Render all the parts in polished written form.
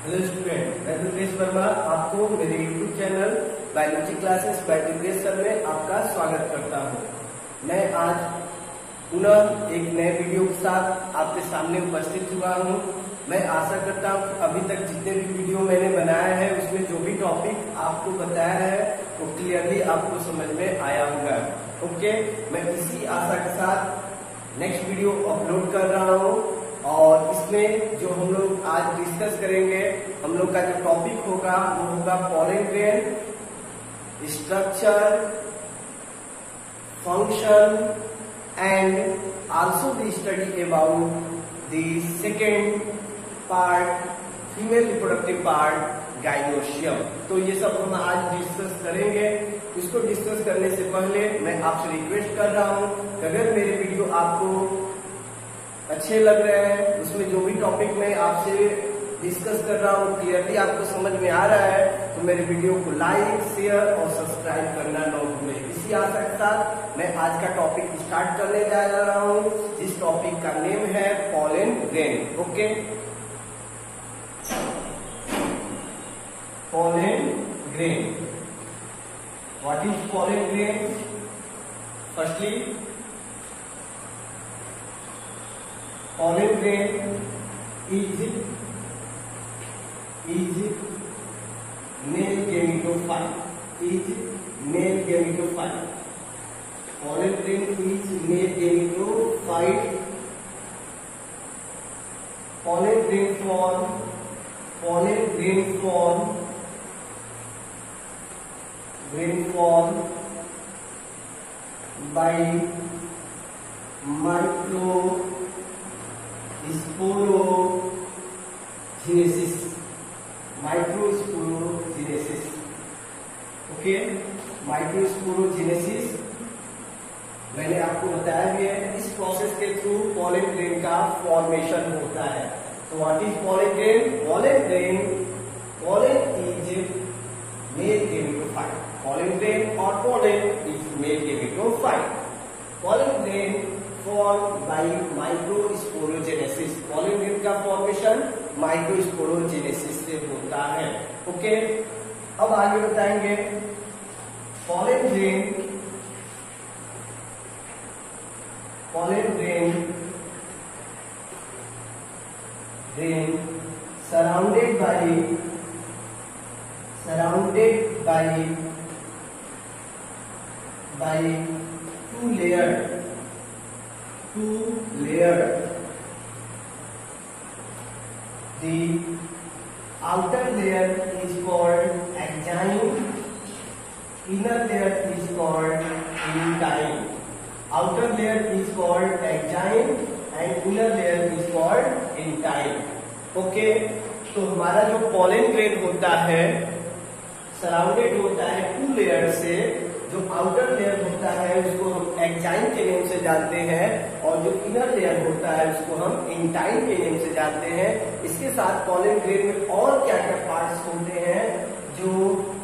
Hello student, मैं दुर्गेश वर्मा आपको मेरे YouTube channel biology classes bye Durgesh sir में आपका स्वागत करता हूं। मैं आज पुनः एक नए वीडियो के साथ आपके सामने उपस्थित हुआ हूं। मैं आशा करता हूं कि अभी तक जितने भी वीडियो मैंने बनाया है उसमें जो भी टॉपिक आपको बताया है वो क्लियरली आपको समझ में आया होगा। ओके, मैं इसी आशा के साथ नेक्स्ट वीडियो अपलोड कर रहा हूं और इसमें जो हम लोग आज डिस्कस करेंगे, हम लोग का जो टॉपिक होगा वो होगा pollen grain, structure, function and also the study about the second part, female reproductive part gynoecium. तो ये सब हम आज डिस्कस करेंगे। इसको डिस्कस करने से पहले मैं आपसे रिक्वेस्ट कर रहा हूं कि अगर मेरे वीडियो आपको अच्छे लग रहे हैं, उसमें जो भी टॉपिक मैं आपसे डिस्कस कर रहा हूँ क्लियरली आपको समझ में आ रहा है, तो मेरे वीडियो को लाइक, शेयर और सब्सक्राइब करना न भूलें। इसी आशा के साथ मैं आज का टॉपिक स्टार्ट करने जा रहा हूँ, जिस टॉपिक का नेम है pollen grain. Okay, pollen grain. What is pollen grain? Firstly, pollen grain is male gametophyte. Pollen grain is male gametophyte. Pollen grain form by microsporogenesis. Okay, microsporogenesis मैंने आपको बताया भी है। इस प्रोसेस के थ्रू पॉलन ग्रेन का formation होता है। तो what is pollen grain? Pollen is male gametophyte. Pollen grain और pollen is male gametophyte. Pollen grain formed by microsporogenesis. Pollen grain का फॉर्मेशन माइक्रोस्पोरोजेनेसिस से होता है। ओके, अब आगे बताएंगे pollen grain surrounded by two layered. The outer layer is called exine, inner layer is called intine. Outer layer is called exine and inner layer is called intine. Okay, तो हमारा जो pollen grain होता है surrounded होता है two layer से। जो outer layer होता है उसको हम एक्साइन के नेम से जानते हैं और जो इनर लेयर होता है उसको हम इंटाइन के नेम से जानते हैं। इसके साथ पॉलन ग्रेन में और क्या क्या पार्ट्स होते हैं जो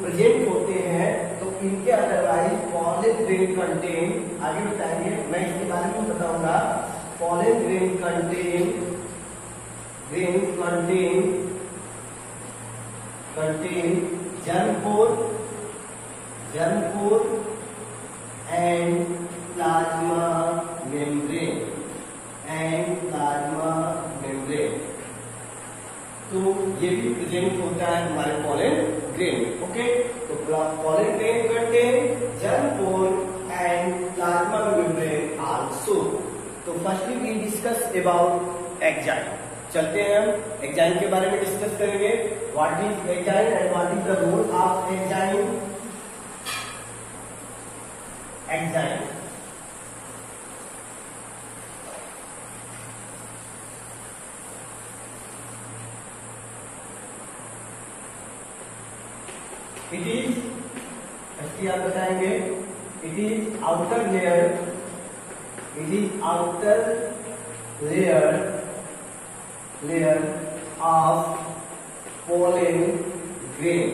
प्रेजेंट होते हैं, तो इनके अदरवाइज पॉलन ग्रेन कंटेन, आगे बताएंगे मैं इसके बारे में बताऊंगा। Pollen grain contain germ pore and plasma membrane तो ये भी प्रेजेंट होता है हमारे पॉलन ग्रेन। ओके, तो pollen grain contain germ pore and plasma membrane also. तो firstly we discuss about exine. चलते हैं, हम एक्साइन के बारे में डिस्कस करेंगे। What is exine and what is the role of exine? Exine it is, इसकी आप बताएंगे, it is outer layer of pollen grain.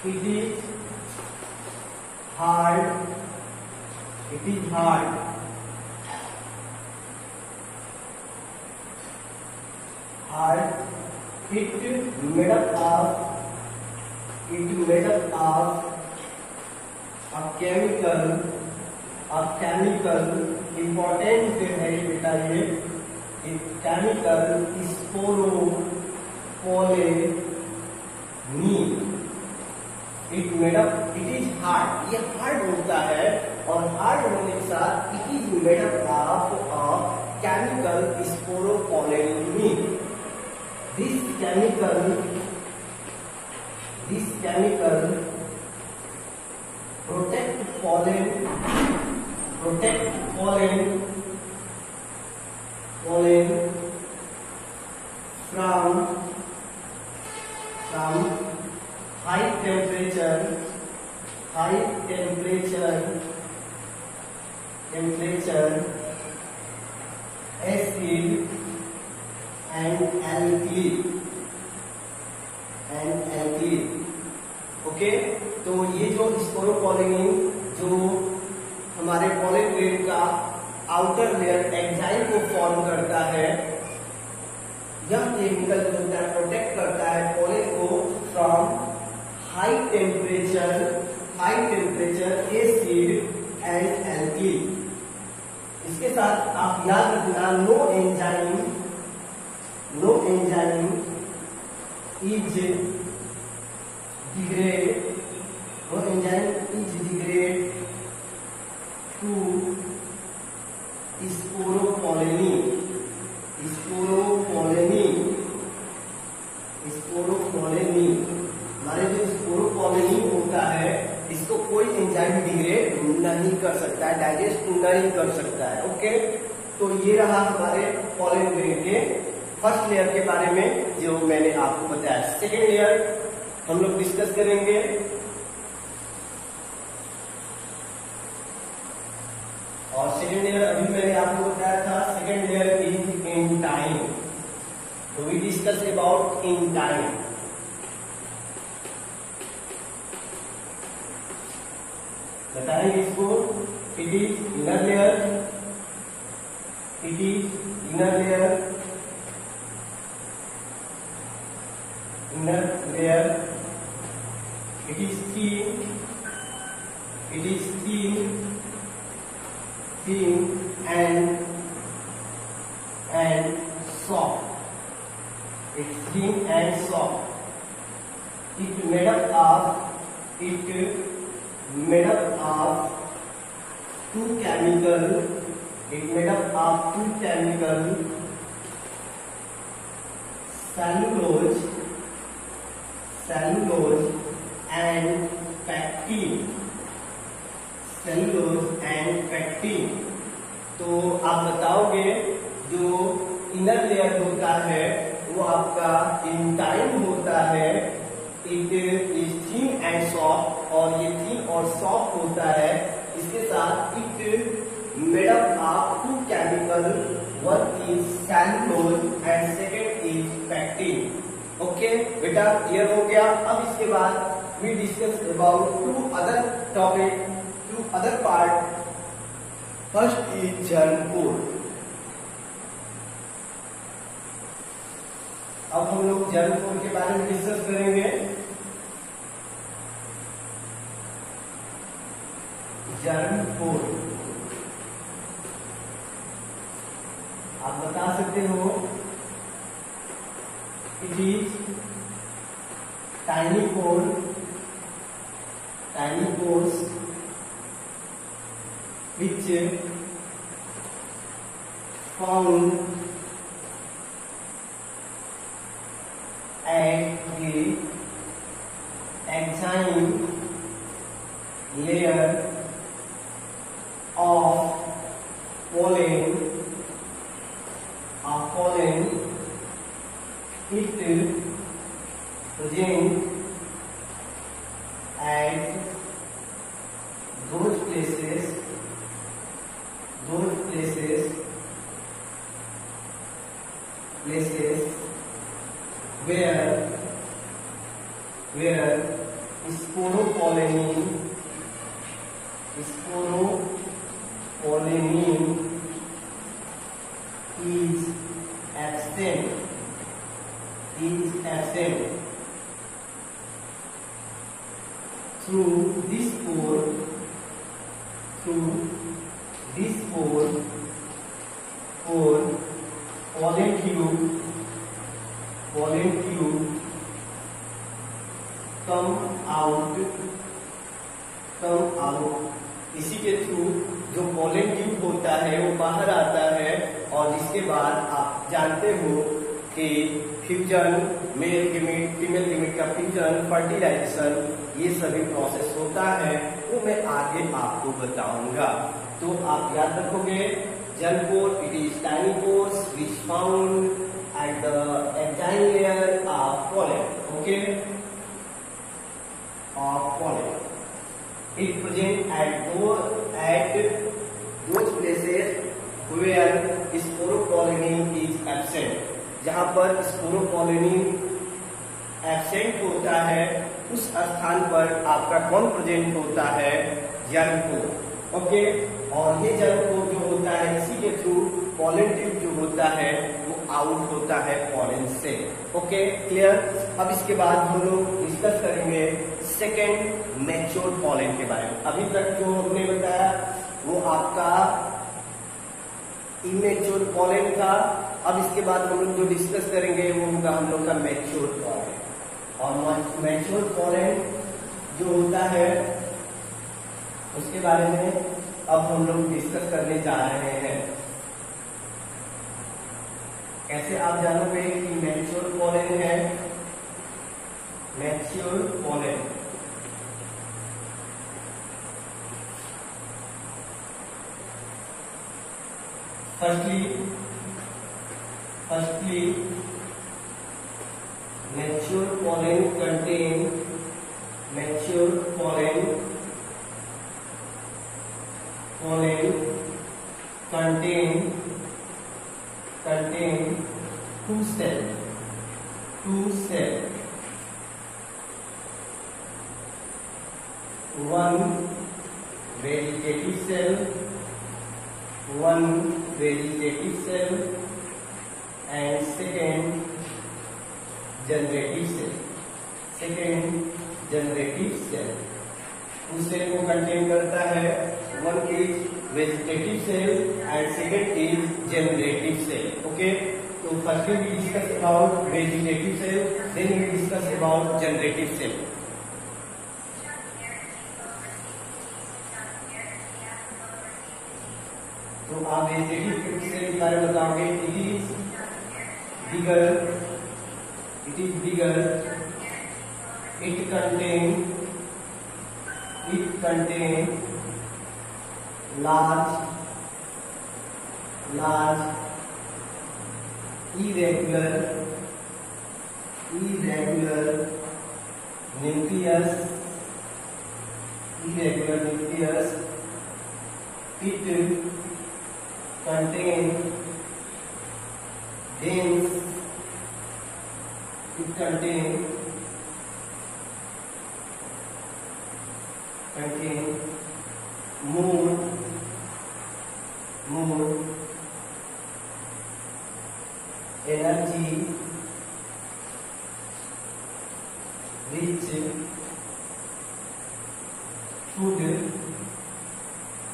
It is hard heart. It made up of a chemical important है बेटा ये chemical sporopollenin. It is hard. ये hard होता है और hard होने के साथ it is made up of a chemical sporopollenin. This chemical protect pollen from high temperature acid and alkali. Okay, तो ये जो स्पोरोपोलेनिन जो हमारे पोलन ग्रेन का आउटर लेयर एंजाइम को फॉर्म करता है, यह केमिकल जो होता है प्रोटेक्ट करता है पोलन को from high temperature acid and alkali. इसके साथ आप याद रखना no enzyme is degrade to sporopollenin. हमारे जो स्पोरोपोलेनिन होता है इसको कोई एंजाइम डिग्रेड नहीं कर सकता है, डाइजेस्ट नहीं कर सकता है. ओके, तो ये रहा हमारे पोलन ग्रेन के फर्स्ट लेयर के बारे में जो मैंने आपको बताया. सेकेंड लेयर हम लोग डिस्कस करेंगे. और सेकेंड लेयर अभी मैंने आपको बताया था, second layer is intine. तो we discuss about intine. बताएंगे इसको. It is inner layer, it is inner layer, it is thin and soft. It's thin and soft. It made up of two chemical cellulose and pectin. तो आप बताओगे जो inner layer होता है वो आपका इन टाइम होता है. It is thin and soft, और ये थिन और सॉफ्ट होता है. इसके साथ it made up of two chemical, one is cellulose and second is pectin. Okay बेटा, क्लियर हो गया. अब इसके बाद we discuss about two other part. First is germ pore. अब हम लोग जर्म पोर के बारे में डिस्कस करेंगे. जर्म पोर आप बता सकते हो it is tiny pores which found at the exine layer of pollen. It present at those places where sporopollenin is absent. is absent. Through this pore, pollen tube come out. इसी के through जो pollen tube होता है वो बाहर आता है, और जिसके बाद आप जानते हो कि fusion, male gamete female gamete का फ्यूजन, फर्टिलाइजेशन, ये सभी प्रोसेस होता है, वो मैं आगे आपको बताऊंगा। तो आप याद रखोगे germ pore, it is tiny pores which found at the entire layer of pollen. Okay, of pollen. It present at those places where sporopollenin is absent. जहाँ पर स्पोरोपोलिनिन एब्सेंट होता है, उस स्थान पर आपका कौन प्रेजेंट होता है? जर्म पोर। ओके, और ये जर्म पोर जो होता है, इसी के थ्रू पोलन ट्यूब जो होता है वो आउट होता है पोलन से। Okay, clear. अब इसके बाद हम लोग डिस्कस करेंगे सेकेंड मैच्योर पोलन के बारे में। अभी तक जो हमने बताया वो आपका इमेच्योर पोलन था। अब इसके बाद हम लोग जो डिस्कस करेंगे वो होगा हम लोग का मैच्योर पोलन। और मैच्योर पोलन जो होता है उसके बारे में अब हम लोग डिस्कस करने जा रहे हैं। कैसे आप जानोगे कि मैच्योर पोलन है? Mature pollen Firstly, mature pollen contain two cells. One vegetative cell, and second generative cell. उस सेल को कंटेन करता है, one is vegetative cell and second is generative cell. Okay, so first we discuss about vegetative cell, then we discuss about generative cell. तो आप vegetative cell के बारे में बताओगे। It is bigger, it contain large irregular nucleus. It contain dense,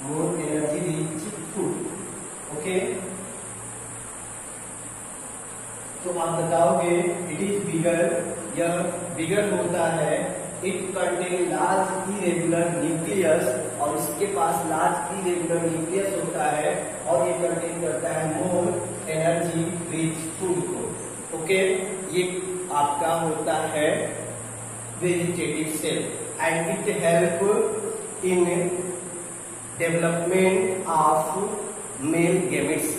more energy rich food. Okay, तो आप बताओगे it is bigger, यह बिगर होता है। It contain large irregular nucleus, और इसके पास लार्ज इरेगुलर न्यूक्लियस होता है, और ये कंटेन करता है मोर एनर्जी रिच फूड को। ओके, ये आपका होता है vegetative cell, and it help in development of male gametes.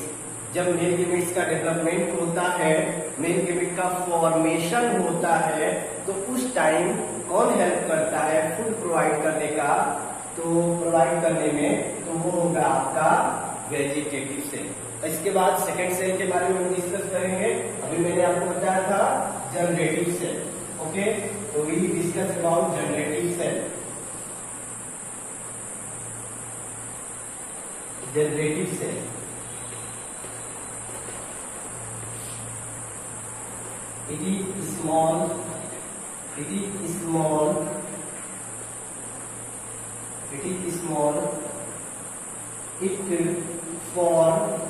जब मेल गेमेट्स का डेवलपमेंट होता है, मेल गेमेट का फॉर्मेशन होता है, तो उस टाइम कौन हेल्प करता है फूड प्रोवाइड करने का? तो प्रोवाइड करने में तो वो होगा आपका वेजिटेटिव सेल। इसके बाद सेकेंड सेल के बारे में हम डिस्कस करेंगे। अभी मैंने आपको बताया था जनरेटिव सेल। ओके, तो we discuss about generative cell. Generative cell It is small. It is small. It is small. It form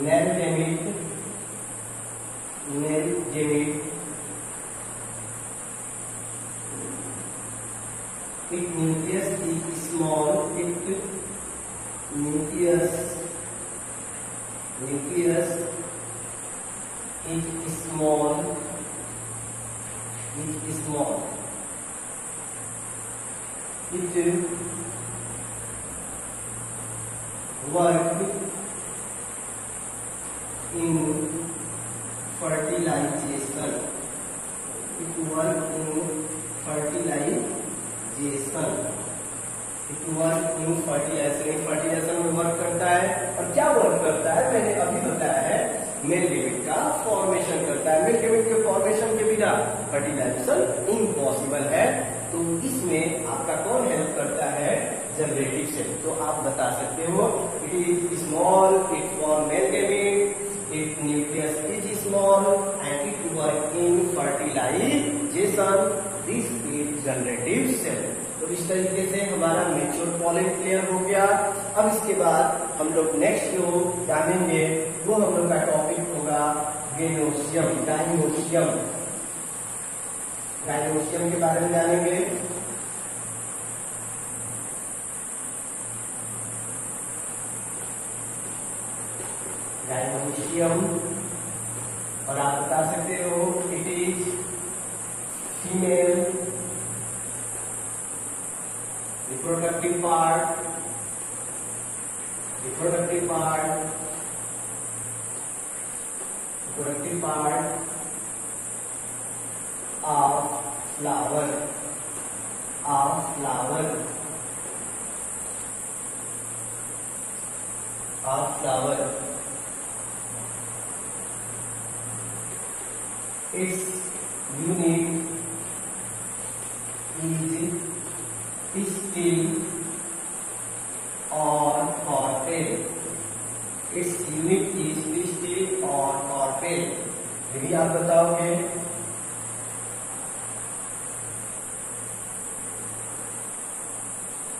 nail gamete. Nail gamete. Its nucleus is small. Its nucleus is small. It is small. It work in fertilization. It work in fertilization. It work in fertilization. Fertilization में work करता है, और क्या work करता है मैंने अभी बताया है, मेल गैमेट का फॉर्मेशन करता है। मेल गैमेट के फॉर्मेशन के बिना फर्टिलाइजेशन इम्पॉसिबल है। तो इसमें आपका कौन हेल्प करता है? Generative cell. तो आप बता सकते हो it is small, it form male gamete, it nucleus is small and it work in fertilization. This is generative cell. तो इस तरीके से हमारा मैच्योर पॉलन क्लियर हो गया। अब इसके बाद हम लोग नेक्स्ट जो जानेंगे वो हम लोग का टॉपिक होगा गैनोसियम, गाइनोसियम। गाइनोसियम के बारे में जानेंगे। गाइनोसियम, और आप बता सकते हो it is female reproductive part of flower its unit is pistil or carpel. Its unit is pistil or carpel. यदि आप बताओगे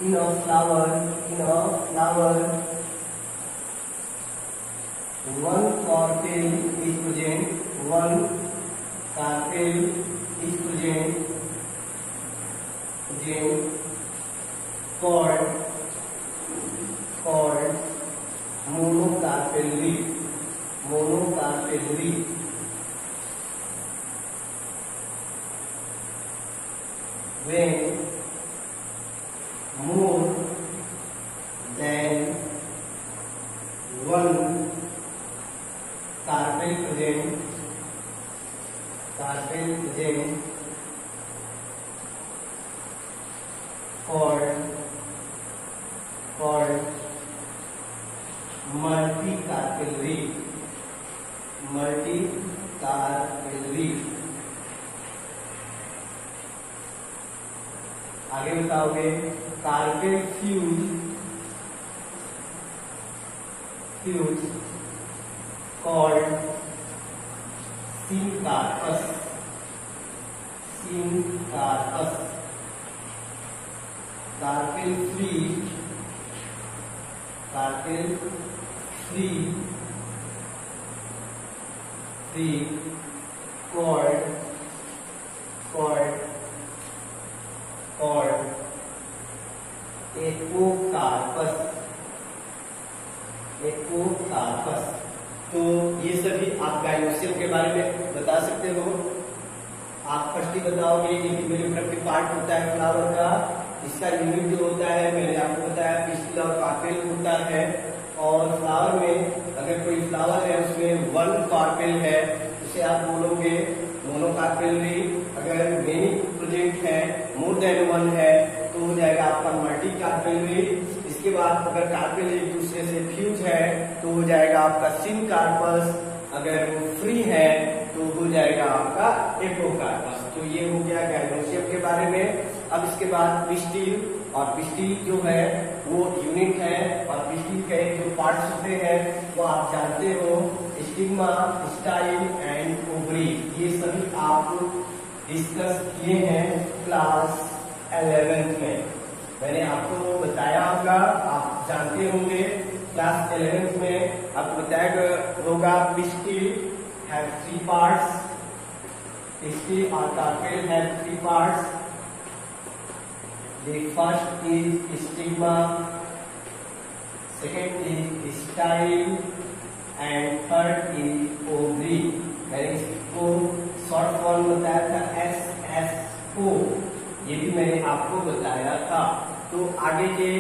in a flower one carpel is present, called monocarpellary. When more than one carpel present, called multicarpellary. आगे बताओगे carpel fuse called syncarpus. Carpel free called apocarpous. तो ये सभी आप gynoecium के बारे में बता सकते हो। आप फर्स्ट ही बताओगे ये रिप्रोडक्टिव पार्ट होता है फ्लावर का, इसका यूनिट जो होता है मैंने आपको बताया पिस्टिल और कार्पेल होता है। और फ्लावर में अगर कोई फ्लावर है उसमें वन कार्पेल है उसे आप बोलोगे मोनोकार्पेलरी। अगर मेनी प्रेजेंट है, मोर देन वन है, तो हो जाएगा आपका मल्टी कार्पेलरी। इसके बाद अगर कार्पेल एक दूसरे से फ्यूज है तो हो जाएगा आपका सिनकार्पस। अगर वो फ्री है तो हो जाएगा आपका एपोकार्पस। तो ये हो गया गाइनोसियम के बारे में। अब इसके बाद पिस्टिल, और पिस्टिल जो है वो यूनिट है, और पिस्टिल के जो पार्ट्स होते हैं वो आप जानते हो, स्टिग्मा, स्टाइल एंड ये सभी आप डिस्कस किए हैं क्लास 11th में। मैंने आपको बताया होगा, आप जानते होंगे क्लास 11th में आपको बताया होगा pistil have 3 parts, pistil or carpel have 3 parts. The first is stigma, second is style and third is ovary। मैंने इसको शॉर्ट फॉर्म बताया था SSO, ये भी मैंने आपको बताया था। तो आगे के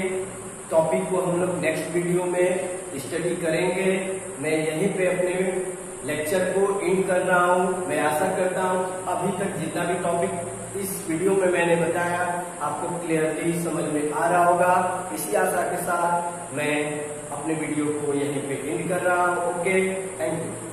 टॉपिक को हम लोग नेक्स्ट वीडियो में स्टडी करेंगे। मैं यहीं पे अपने लेक्चर को एंड कर रहा हूँ। मैं आशा करता हूँ अभी तक जितना भी टॉपिक इस वीडियो में मैंने बताया आपको क्लियरली समझ में आ रहा होगा। इसी आशा के साथ मैं अपने वीडियो को यहीं पे एंड कर रहा हूँ। Okay, thank you.